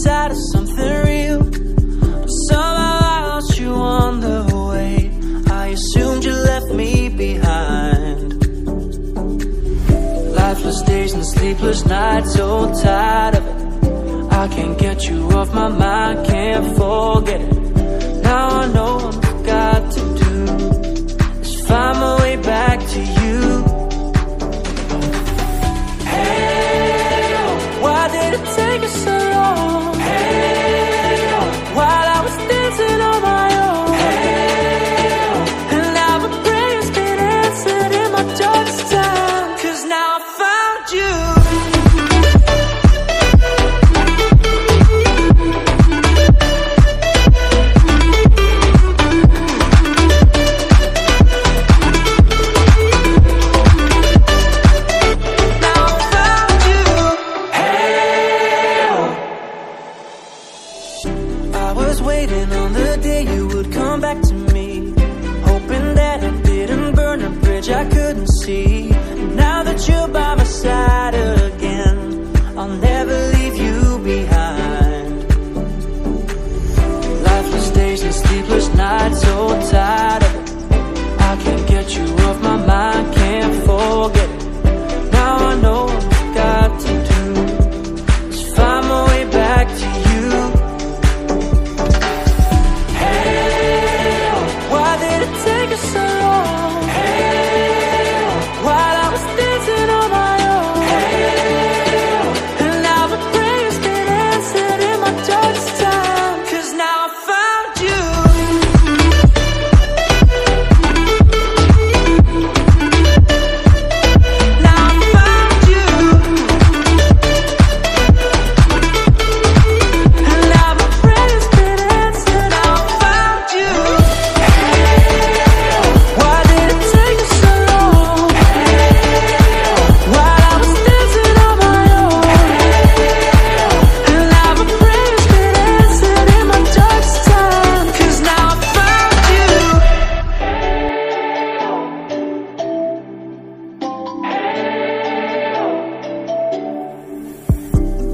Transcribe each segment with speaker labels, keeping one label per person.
Speaker 1: tide of something real. But somehow I lost you on the way. I assumed you left me behind. Lifeless days and sleepless nights, so tired of it. I can't get you off my mind, can't forget it. Now I know what I've got to do is find my way back to you. Hey, why did it take us so long? Hey, while I was dancing on my own. Hey, and now my prayers get answered in my darkest time. 'Cause now I found you. Waiting on the day you would come back to me, hoping that I didn't burn a bridge I couldn't see. Now that you're by my side again, I'll never leave you behind. Lifeless days and sleepless nights, so tired of it. I can't get you off my mind, can't forget it. Now I know what I've got to do is find my way back to you. So long. Hey, while I was dancing on my own. Hey, and now my prayers get answered in my darkest time. 'Cause now I found you. Now I found you. And now my prayers get answered. Now I found you.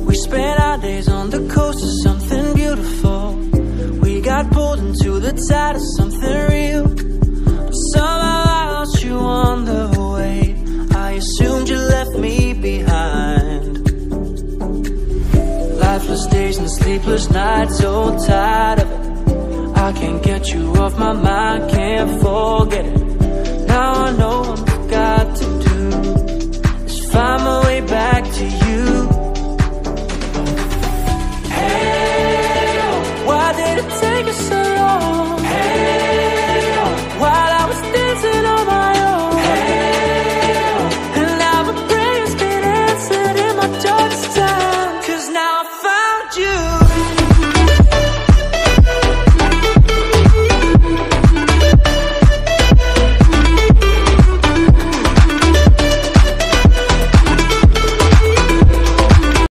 Speaker 1: We spent our days on the coast of something beautiful. We got pulled into the tide of something real. But somehow I lost you on the way. I assumed you left me behind. Lifeless days and sleepless nights, so tired of it. I can't get you off my mind, can't forget it. Now I know